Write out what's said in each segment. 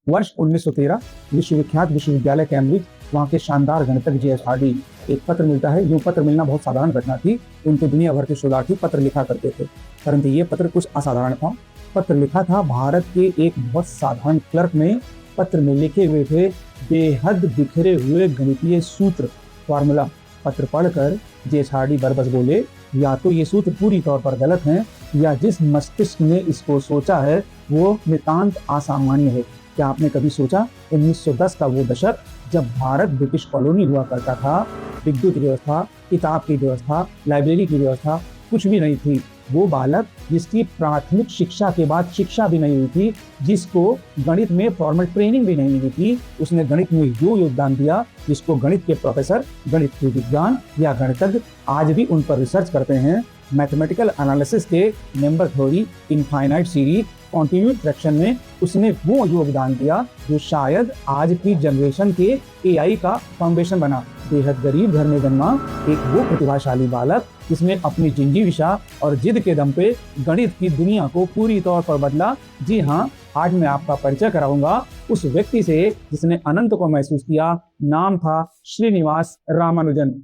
वर्ष 1913 विश्वविख्यात विश्वविद्यालय कैम्ब्रिज, वहाँ के शानदार गणितज्ञ जे एस हार्डी, एक पत्र मिलता है। यूं पत्र मिलना बहुत साधारण घटना थी, उनको दुनिया भर के शोधार्थी पत्र लिखा करते थे, परंतु ये पत्र कुछ असाधारण था। पत्र लिखा था भारत के एक बहुत साधारण क्लर्क ने। पत्र में लिखे हुए थे बेहद बिखरे हुए गणितीय सूत्र, फॉर्मूला। पत्र पढ़कर जे एस हार्डी बरबस बोले, या तो ये सूत्र पूरी तौर पर गलत हैं, या जिस मस्तिष्क ने इसको सोचा है वो नितांत असामान्य है। क्या आपने कभी सोचा 1910 का वो दशक जब भारत ब्रिटिश कॉलोनी हुआ करता था, विद्युत व्यवस्था, किताब की व्यवस्था, लाइब्रेरी की व्यवस्था कुछ भी नहीं थी। वो बालक जिसकी प्राथमिक शिक्षा के बाद शिक्षा भी नहीं हुई थी, जिसको गणित में फॉर्मल ट्रेनिंग भी नहीं मिली थी, उसने गणित में यो योगदान दिया जिसको गणित के प्रोफेसर, गणित के विज्ञान या गणितज्ञ आज भी उन पर रिसर्च करते हैं। मैथमेटिकल एनालिसिस के number theory, infinite series, continuous fraction में उसने वो योगदान दिया जो शायद आज की जनरेशन के एआई का फाउंडेशन बना। बेहद गरीब घर में जन्मा एक वो प्रतिभाशाली बालक जिसने अपनी जिंजीविशा और जिद के दम पे गणित की दुनिया को पूरी तौर पर बदला। जी हाँ, आज मैं आपका परिचय कराऊंगा उस व्यक्ति से जिसने अनंत को महसूस किया। नाम था श्रीनिवास रामानुजन।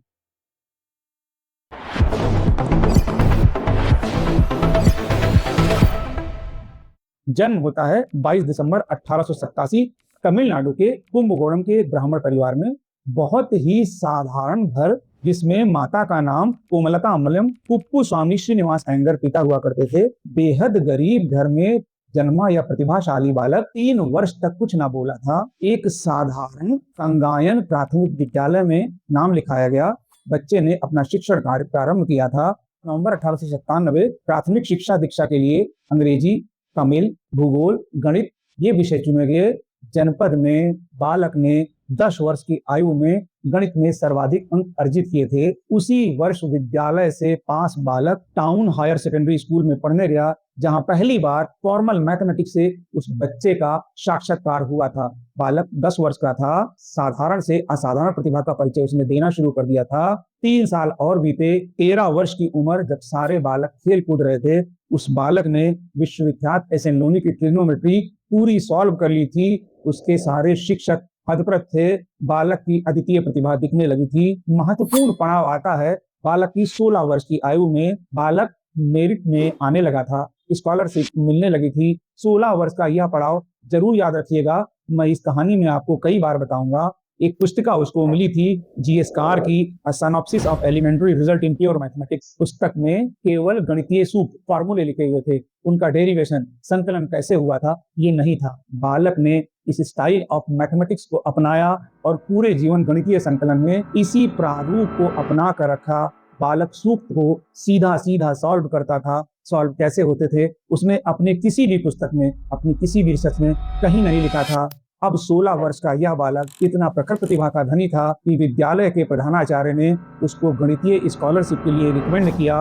जन्म होता है 22 दिसंबर 1887 तमिलनाडु के कुंभकोणम के ब्राह्मण परिवार में। बहुत ही साधारण घर जिसमें माता का नाम कोमलता अम्बलम, कुप्पू स्वामी श्रीनिवास अयंगर पिता हुआ करते थे। बेहद गरीब घर में जन्मा यह प्रतिभाशाली बालक 3 वर्ष तक कुछ ना बोला था। एक साधारण संगायन प्राथमिक विद्यालय में नाम लिखाया गया। बच्चे ने अपना शिक्षण कार्य प्रारंभ किया था। नवंबर 1897 प्राथमिक शिक्षा दीक्षा के लिए अंग्रेजी, तमिल, भूगोल, गणित ये विषय चुने गए। जनपद में बालक ने 10 वर्ष की आयु में गणित में सर्वाधिक अंक अर्जित किए थे। उसी वर्ष विद्यालय से पास बालक टाउन हायर सेकेंडरी स्कूल में पढ़ने गया, जहां पहली बार फॉर्मल मैथमेटिक्स से उस बच्चे का साक्षात्कार हुआ था। बालक 10 वर्ष का था। साधारण से असाधारण प्रतिभा का परिचय उसने देना शुरू कर दिया था। 3 साल और बीते। 13 वर्ष की उम्र जब सारे बालक खेल कूद रहे थे, उस बालक ने विश्वविख्यात एसेनलोनी की ट्रिग्नोमेट्री पूरी सॉल्व कर ली थी। उसके सारे शिक्षक हतप्रभ थे। बालक की अद्वितीय प्रतिभा दिखने लगी थी। महत्वपूर्ण पड़ाव आता है बालक की 16 वर्ष की आयु में। बालक मेरिट में आने लगा था, स्कॉलरशिप मिलने लगी थी। 16 वर्ष का यह पड़ाव जरूर याद रखिएगा। मैं इस कहानी में आपको कई बार बताऊंगा। एक पुस्तिका उसको मिली थी जीएस कार की, a synopsis of elementary result in pure mathematics. पुस्तक में केवल गणितीय सूत्र, फॉर्मूले लिखे हुए थे। उनका डेरिवेशन, संकलन कैसे हुआ था, ये नहीं था। बालक ने इस स्टाइल ऑफ मैथमेटिक्स को अपनाया और पूरे जीवन गणितीय संकलन में इसी प्रारूप को अपना कर रखा। बालक सूत्र को सीधा सीधा सॉल्व करता था। सॉल्व कैसे होते थे उसने अपने किसी भी पुस्तक में, अपनी किसी भी रिसर्च में कहीं नहीं लिखा था। अब 16 वर्ष का यह बालक इतना प्रखर प्रतिभा का धनी था कि विद्यालय के प्रधानाचार्य ने उसको गणितीय स्कॉलरशिप के लिए रिकमेंड किया।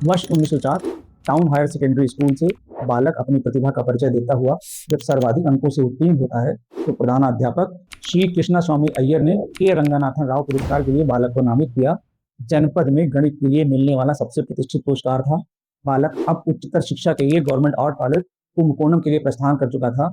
वर्ष 1904 टाउन हायर सेकेंडरी स्कूल से बालक अपनी प्रतिभा का परिचय देता हुआ जब सर्वाधिक अंकों से उत्तीर्ण होता है तो प्रधानाध्यापक श्री कृष्णा स्वामी अय्यर ने के रंगनाथन राव पुरस्कार के लिए बालक को नामित किया। जनपद में गणित के लिए मिलने वाला सबसे प्रतिष्ठित पुरस्कार था। बालक अब उच्चतर शिक्षा के लिए गवर्नमेंट आर्ट कॉलेज कुंभकोणम के लिए प्रस्थान कर चुका था।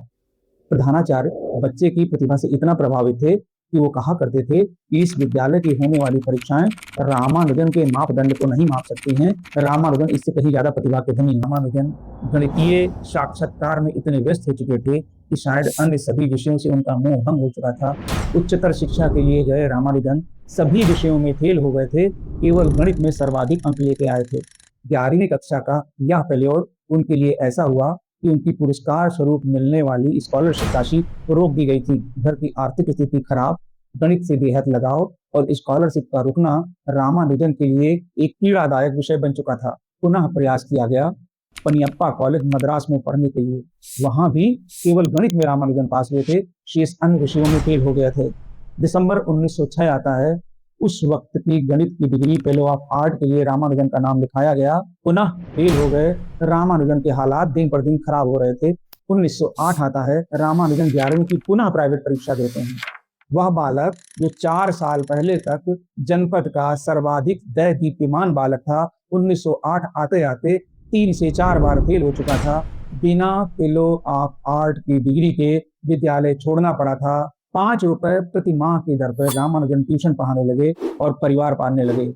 प्रधानाचार्य बच्चे की प्रतिभा से इतना प्रभावित थे कि वो कहा करते थे कि इस विद्यालय की होने वाली परीक्षाएं रामानुजन के मापदंड को नहीं माप सकती हैं। रामानुजन इससे कहीं ज्यादा प्रतिभा के धनी। रामानुजन गणितीय साक्षात्कार में इतने व्यस्त हो चुके थे कि शायद अन्य सभी विषयों से उनका मोह भंग हो चुका था। उच्चतर शिक्षा के लिए गए रामानुजन सभी विषयों में फेल हो गए थे, केवल गणित में सर्वाधिक अंक लेके आए थे। 11वीं कक्षा का यह फेल्योर उनके लिए ऐसा हुआ कि उनकी पुरस्कार स्वरूप मिलने वाली स्कॉलरशिप राशि रोक दी गई थी। घर की आर्थिक स्थिति खराब, गणित से बेहद लगाव और स्कॉलरशिप का रुकना रामानुजन के लिए एक पीड़ादायक विषय बन चुका था। पुनः प्रयास किया गया पनियप्पा कॉलेज मद्रास में पढ़ने के लिए। वहां भी केवल गणित में रामानुजन पास हुए थे, शेष अन्य विषयों में फेल हो गए थे। दिसंबर 1906 आता है। उस वक्त की गणित की डिग्री फेलो ऑफ आर्ट के लिए रामानुजन का नाम लिखाया गया। पुनः फेल हो गए। रामानुजन के हालात दिन पर दिन खराब हो रहे थे। 1908 आता है। रामानुजन 11वीं की पुनः प्राइवेट परीक्षा देते हैं। वह बालक जो 4 साल पहले तक जनपद का सर्वाधिक दीप्यमान बालक था, 1908 आते आते 3 से 4 बार फेल हो चुका था। बिना फेलो ऑफ आर्ट की डिग्री के विद्यालय छोड़ना पड़ा था। 5 रुपए प्रति माह की दर पर रामानुजन ट्यूशन पढ़ाने लगे और परिवार पालने लगे।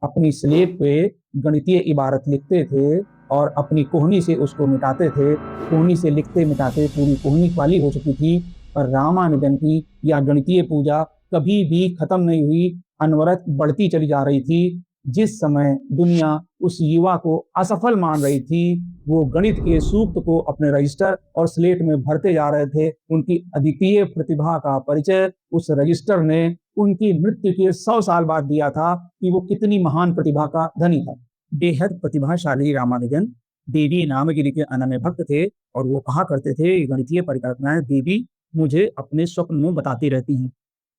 अपनी स्लेट पे गणितीय इबारत लिखते थे और अपनी कोहनी से उसको मिटाते थे। कोहनी से लिखते मिटाते पूरी कोहनी काली हो चुकी थी, पर रामानुजन की यह गणितीय पूजा कभी भी खत्म नहीं हुई, अनवरत बढ़ती चली जा रही थी। जिस समय दुनिया उस युवा को असफल मान रही थी, वो गणित के सूक्त को अपने रजिस्टर और स्लेट में भरते जा रहे थे। उनकी अद्वितीय प्रतिभा का परिचय उस रजिस्टर ने उनकी मृत्यु के 100 साल बाद दिया था कि वो कितनी महान प्रतिभा का धनी था। बेहद प्रतिभाशाली रामानुजन देवी नामगिरी के अनन्य भक्त थे और वो कहा करते थे, गणितीय परिकल्पनाएं देवी मुझे अपने स्वप्न में बताती रहती हैं।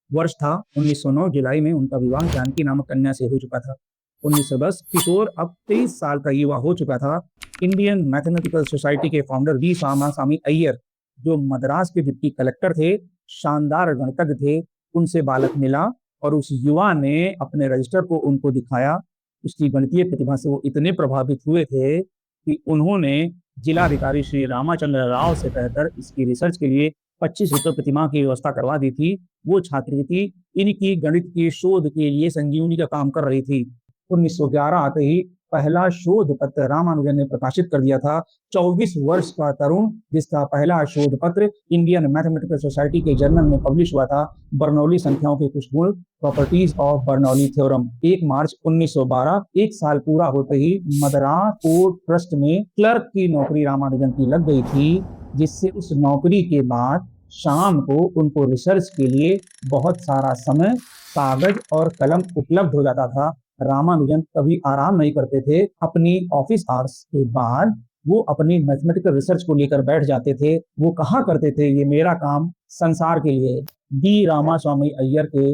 वर्ष था 1909। जुलाई में उनका विवाह जानकी नामक कन्या से हो चुका था। 1910 किशोर अब 23 साल का युवा हो चुका था। इंडियन मैथमेटिकल सोसाइटी के फाउंडर वी रामास्वामी अय्यर, जो मद्रास के डिप्टी कलेक्टर थे, शानदार गणितज्ञ थे, उनसे बालक मिला और उस युवा ने अपने रजिस्टर को उनको दिखाया। उसकी गणितीय प्रतिभा से वो इतने प्रभावित हुए थे कि उन्होंने जिलाधिकारी श्री रामाचंद्र राव से कहकर इसकी रिसर्च के लिए 25 रुपए प्रति माह की व्यवस्था करवा दी थी। वो छात्री थी, इनकी गणित की शोध के लिए संजीवनी का काम कर रही थी। 1911 आते ही पहला शोध पत्र रामानुजन ने प्रकाशित कर दिया था। 24 वर्ष का तरुण, जिसका पहला शोध पत्र इंडियन मैथमेटिकल सोसाइटी के जर्नल में पब्लिश हुआ था, बर्नौली संख्याओं के कुछ गुण, प्रॉपर्टीज ऑफ बर्नौली थ्योरम। 1 मार्च 1912, 1 साल पूरा होते ही मद्रास पोर्ट ट्रस्ट में क्लर्क की नौकरी रामानुजन की लग गई थी, जिससे उस नौकरी के बाद शाम को उनको रिसर्च के लिए बहुत सारा समय, कागज और कलम उपलब्ध हो जाता था। रामानुजन कभी आराम नहीं करते थे। अपनी ऑफिस आवर्स के बाद वो अपनी मैथमेटिकल रिसर्च को लेकर बैठ जाते थे। वो कहा करते थे, ये मेरा काम संसार के लिए। डी रामास्वामी अय्यर के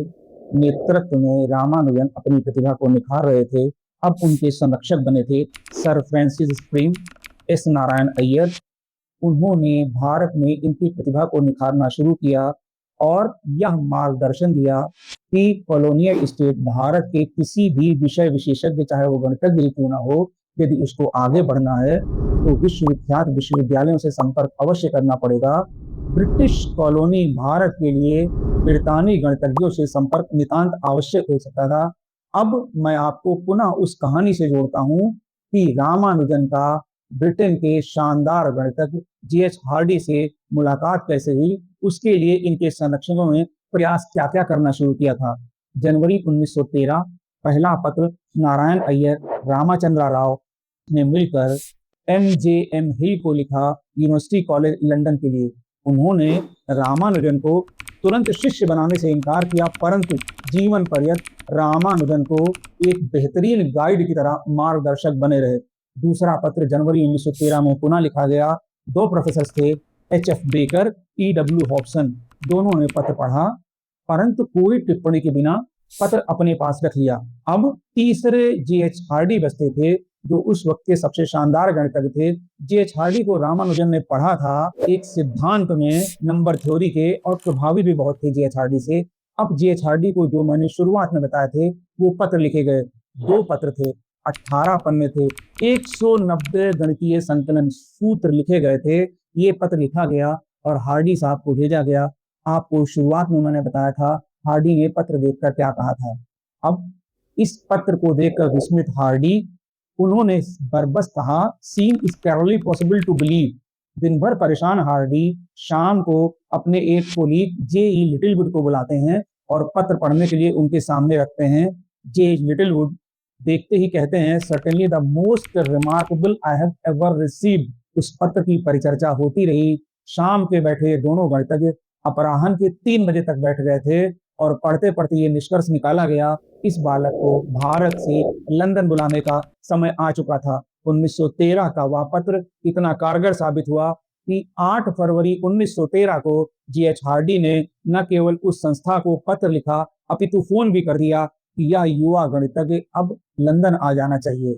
नेतृत्व में रामानुजन अपनी प्रतिभा को निखार रहे थे। अब उनके संरक्षक बने थे sir Francis spring, S Narayan Iyer. उन्होंने भारत में इनकी प्रतिभा को निखारना शुरू किया और यह मार्गदर्शन दिया कि कॉलोनियल स्टेट भारत के किसी भी विषय विशेषज्ञ, चाहे वो गणितज्ञ क्यों ना हो, यदि उसको आगे बढ़ना है तो विश्वविख्यात विश्वविद्यालयों से संपर्क अवश्य करना पड़ेगा। ब्रिटिश कॉलोनी भारत के लिए ब्रितानी गणितज्ञों से संपर्क नितांत आवश्यक हो सकता था। अब मैं आपको पुनः उस कहानी से जोड़ता हूँ कि रामानुजन का ब्रिटेन के शानदार गणितज्ञ G.H. हार्डी से मुलाकात कैसे हुई, उसके लिए इनके संरक्षकों ने प्रयास क्या क्या करना शुरू किया था। जनवरी 1913 पहला पत्र नारायण अय्यर रामाचंद्र राव ने मिलकर M.J.M. हिल को लिखा, यूनिवर्सिटी कॉलेज लंदन के लिए। उन्होंने रामानुजन को तुरंत शिष्य बनाने से इनकार किया, परंतु जीवन पर्यंत रामानुजन को एक बेहतरीन गाइड की तरह मार्गदर्शक बने रहे। दूसरा पत्र जनवरी 1913 में पुनः लिखा गया। 2 प्रोफेसर थे, H.F. Baker, E.W. हॉब्सन। दोनों ने पत्र पढ़ा, परंतु कोई टिप्पणी के बिना पत्र अपने पास रख लिया। अब तीसरे G.H. हार्डी बचते थे, जो उस वक्त के सबसे शानदार गणितज्ञ थे। G.H. हार्डी को रामानुजन ने पढ़ा था एक सिद्धांत में, नंबर थ्योरी के, और प्रभावित भी बहुत थे G.H. हार्डी से। अब G.H. हार्डी को जो मैंने शुरुआत में बताए थे वो पत्र लिखे गए। 2 पत्र थे, 18 पन्ने थे, 190 गणितीय संकलन सूत्र लिखे गए थे। ये पत्र लिखा गया और हार्डी साहब को भेजा गया। आपको शुरुआत में मैंने बताया था हार्डी ने पत्र देखकर क्या कहा था। अब इस पत्र को देखकर विस्मित हार्डी, उन्होंने बरबस कहा, सीन इज कैरोली पॉसिबल टू बिलीव। दिन भर परेशान हार्डी शाम को अपने एक कोलीग J.E. लिटिलवुड को बुलाते हैं और पत्र पढ़ने के लिए उनके सामने रखते हैं। J. लिटिलवुड देखते ही कहते हैं, certainly the most remarkable I have ever received. उस पत्र की परिचर्चा होती रही। शाम के बैठे दोनों गणितज्ञ अपराह्न के 3 बजे तक बैठ गए थे और पढ़ते पढ़ते ये निष्कर्ष निकाला गया, इस बालक को भारत से लंदन बुलाने का समय आ चुका था। 1913 का वह पत्र इतना कारगर साबित हुआ कि 8 फरवरी 1913 को G.H. हार्डी ने न केवल उस संस्था को पत्र लिखा, अपितु फोन भी कर दिया कि यह युवा गणितज्ञ अब लंदन आ जाना चाहिए।